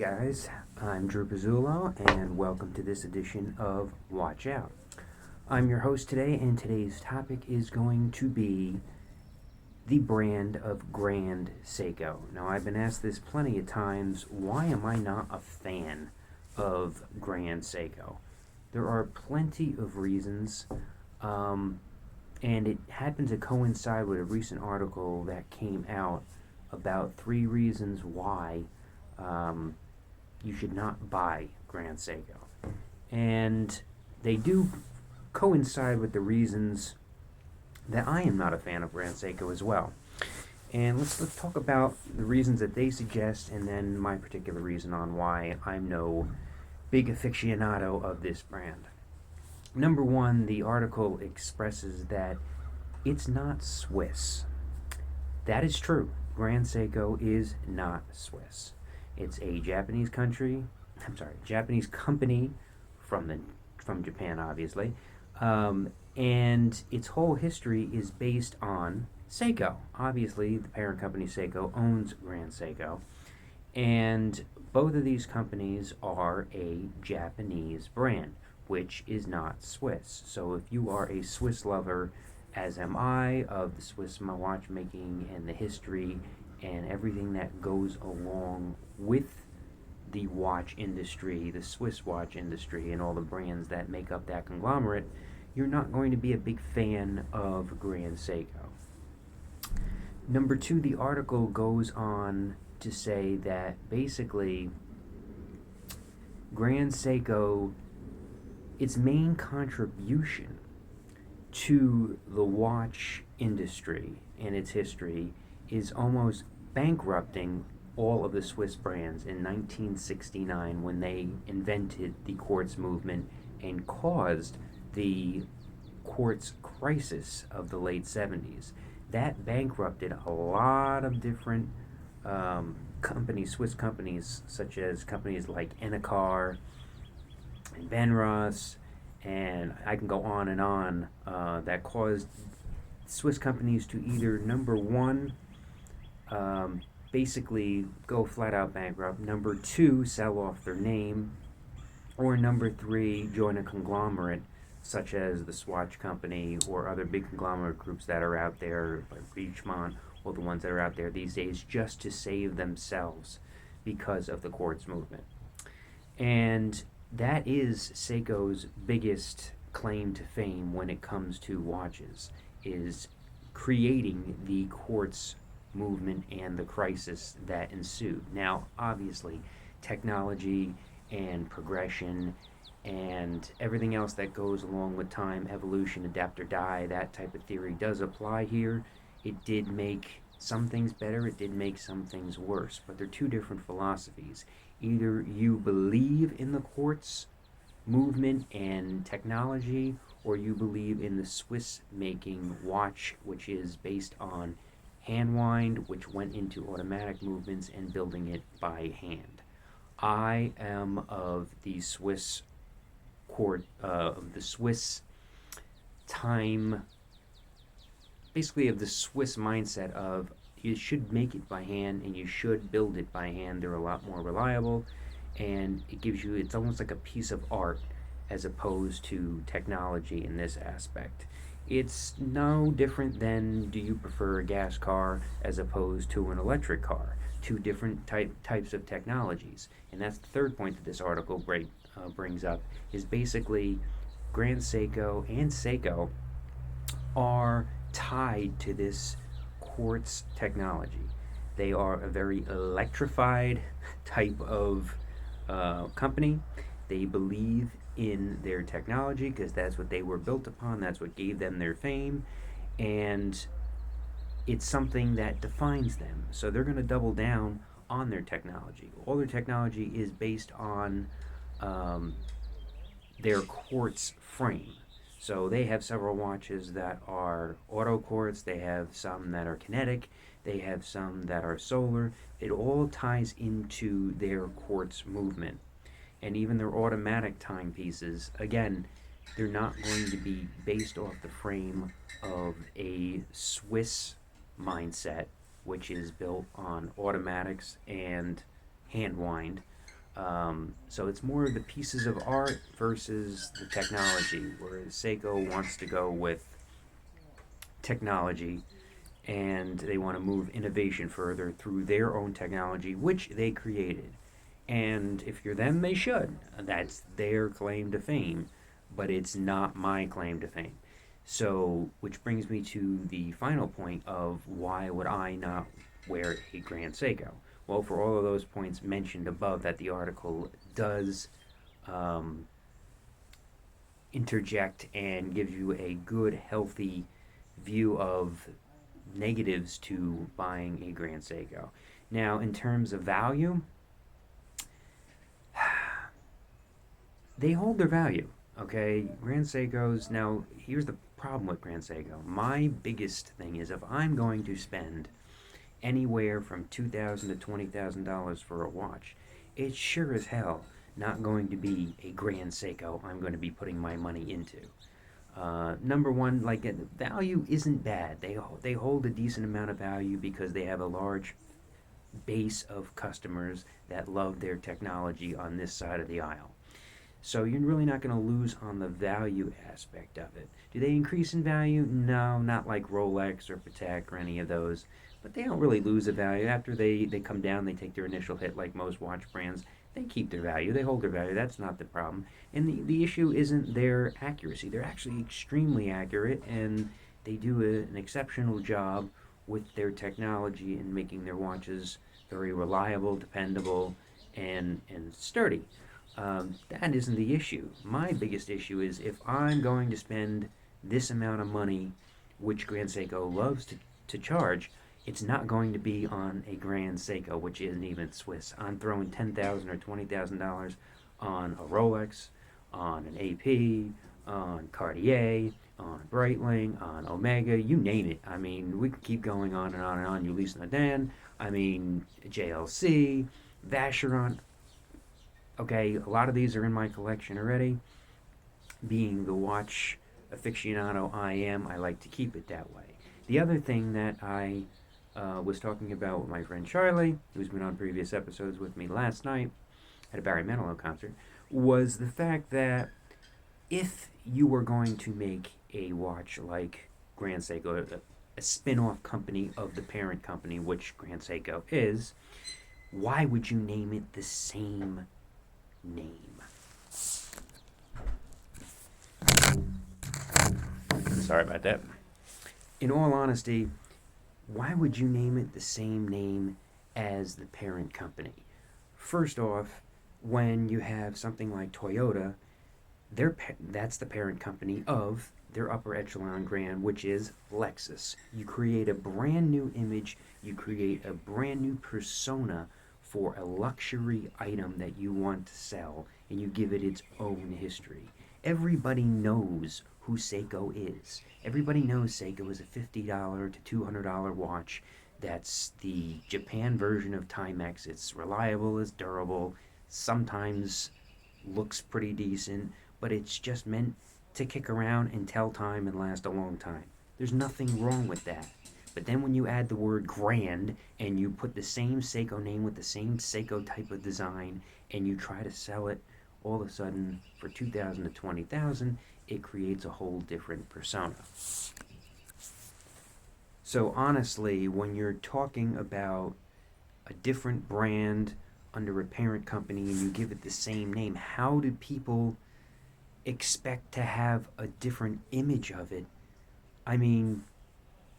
guys? I'm Drew Pizzulo, and welcome to this edition of Watch Out. I'm your host today, and today's topic is going to be the brand of Grand Seiko. Now, I've been asked this plenty of times, why am I not a fan of Grand Seiko? There are plenty of reasons, and it happened to coincide with a recent article that came out about 3 reasons why you should not buy Grand Seiko. And they do coincide with the reasons that I am not a fan of Grand Seiko as well. And let's talk about the reasons that they suggest, and then my particular reason on why I'm no big aficionado of this brand. Number one, the article expresses that it's not Swiss. That is true. Grand Seiko is not Swiss. It's a Japanese company from Japan, obviously, and its whole history is based on Seiko. Obviously, the parent company Seiko owns Grand Seiko, and both of these companies are a Japanese brand, which is not Swiss. So if you are a Swiss lover, as am I, of the Swiss watchmaking and the history and everything that goes along with the watch industry, the Swiss watch industry, and all the brands that make up that conglomerate, you're not going to be a big fan of Grand Seiko. Number two, the article goes on to say that basically Grand Seiko, its main contribution to the watch industry and its history is almost bankrupting all of the Swiss brands in 1969 when they invented the quartz movement and caused the quartz crisis of the late 70s. That bankrupted a lot of different companies, Swiss companies, such as companies like Enicar and Benros, and I can go on and on, that caused Swiss companies to either, number one, basically go flat out bankrupt, number two, sell off their name, or number three, join a conglomerate such as the Swatch Company or other big conglomerate groups that are out there, like Richemont, or the ones that are out there these days, just to save themselves because of the quartz movement. And that is Seiko's biggest claim to fame when it comes to watches, is creating the quartz movement and the crisis that ensued. Now, obviously, technology and progression and everything else that goes along with time, evolution, adapt or die, that type of theory does apply here. It did make some things better, it did make some things worse, but they're two different philosophies. Either you believe in the quartz movement and technology, or you believe in the Swiss making watch, which is based on hand wind, which went into automatic movements and building it by hand. I am of the Swiss time, basically of the Swiss mindset of you should make it by hand and you should build it by hand. They're a lot more reliable, and it's almost like a piece of art as opposed to technology in this aspect. It's no different than, do you prefer a gas car as opposed to an electric car? Two different types of technologies. And that's the third point that this article brings up, is basically Grand Seiko and Seiko are tied to this quartz technology. They are a very electrified type of company. They believe in their technology because that's what they were built upon, that's what gave them their fame, and it's something that defines them. So they're going to double down on their technology. All their technology is based on their quartz frame. So they have several watches that are auto quartz, they have some that are kinetic, they have some that are solar. It all ties into their quartz movement. And even their automatic timepieces, again, they're not going to be based off the frame of a Swiss mindset, which is built on automatics and hand wind. So it's more the pieces of art versus the technology, whereas Seiko wants to go with technology and they want to move innovation further through their own technology, which they created. And if you're them, they should. That's their claim to fame, but it's not my claim to fame. So, which brings me to the final point of why would I not wear a Grand Seiko? Well, for all of those points mentioned above that the article does um, interject and gives you a good, healthy view of negatives to buying a Grand Seiko. Now, in terms of value, they hold their value. Okay, Grand Seikos. Now, here's the problem with Grand Seiko. My biggest thing is if I'm going to spend anywhere from $2,000 to $20,000 for a watch, it's sure as hell not going to be a Grand Seiko I'm going to be putting my money into. Number one, like value isn't bad. They hold a decent amount of value because they have a large base of customers that love their technology on this side of the aisle. So you're really not going to lose on the value aspect of it. Do they increase in value? No, not like Rolex or Patek or any of those. But they don't really lose a value. After they come down, they take their initial hit like most watch brands. They keep their value. They hold their value. That's not the problem. And the issue isn't their accuracy. They're actually extremely accurate and they do an exceptional job with their technology in making their watches very reliable, dependable, and sturdy. That isn't the issue. My biggest issue is if I'm going to spend this amount of money, which Grand Seiko loves to charge, it's not going to be on a Grand Seiko, which isn't even Swiss. I'm throwing $10,000 or $20,000 on a Rolex, on an AP, on Cartier, on Breitling, on Omega, you name it. I mean, we can keep going on and on and on. Ulysse Nardin, I mean, JLC, Vacheron. Okay, a lot of these are in my collection already. Being the watch aficionado I am, I like to keep it that way. The other thing that I was talking about with my friend Charlie, who's been on previous episodes with me last night at a Barry Manilow concert, was the fact that if you were going to make a watch like Grand Seiko, a spin-off company of the parent company, which Grand Seiko is, why would you name it the same name? Sorry about that. In all honesty, why would you name it the same name as the parent company? First off, when you have something like Toyota, that's the parent company of their upper echelon brand, which is Lexus. You create a brand new image, you create a brand new persona for a luxury item that you want to sell, and you give it its own history. Everybody knows who Seiko is. Everybody knows Seiko is a $50 to $200 watch. That's the Japan version of Timex. It's reliable, it's durable, sometimes looks pretty decent, but it's just meant to kick around and tell time and last a long time. There's nothing wrong with that. But then when you add the word grand and you put the same Seiko name with the same Seiko type of design and you try to sell it all of a sudden for $2,000 to $20,000, it creates a whole different persona. So honestly, when you're talking about a different brand under a parent company and you give it the same name, how do people expect to have a different image of it? I mean,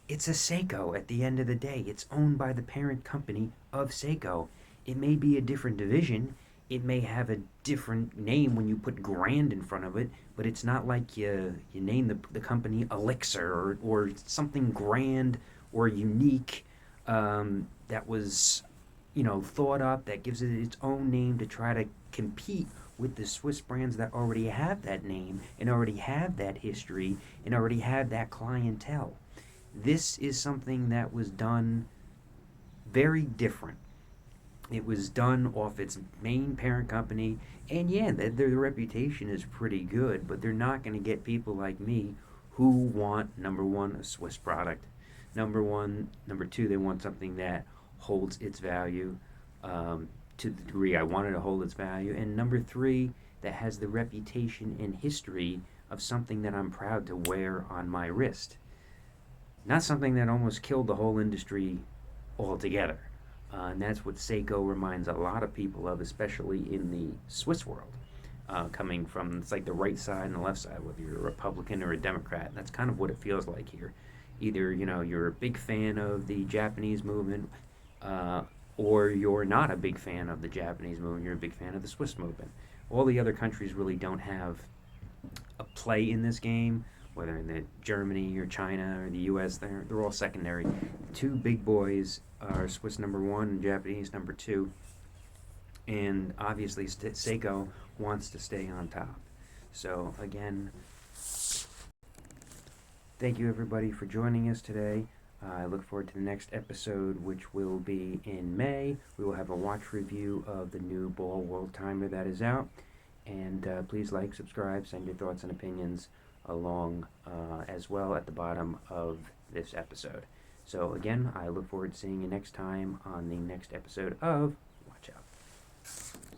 it's a Seiko at the end of the day. It's owned by the parent company of Seiko. It may be a different division. It may have a different name when you put Grand in front of it, but it's not like you name the company Elixir or something grand or unique that was, thought up, that gives it its own name to try to compete with the Swiss brands that already have that name and already have that history and already have that clientele. This is something that was done very different. It was done off its main parent company, and yeah, their reputation is pretty good, but they're not going to get people like me who want, number one, a Swiss product. Number two, they want something that holds its value. to the degree I wanted to hold its value, and number three, that has the reputation and history of something that I'm proud to wear on my wrist. Not something that almost killed the whole industry altogether. And that's what Seiko reminds a lot of people of, especially in the Swiss world. Coming from, it's like the right side and the left side, whether you're a Republican or a Democrat. That's kind of what it feels like here. Either, you're a big fan of the Japanese movement, or you're not a big fan of the Japanese movement, you're a big fan of the Swiss movement. All the other countries really don't have a play in this game, whether in the Germany or China or the U.S. They're all secondary. Two big boys are Swiss number one and Japanese number two, and obviously Seiko wants to stay on top. So again, thank you everybody for joining us today. I look forward to the next episode, which will be in May. We will have a watch review of the new Ball World Timer that is out. And please like, subscribe, send your thoughts and opinions along as well at the bottom of this episode. So again, I look forward to seeing you next time on the next episode of Watch Out.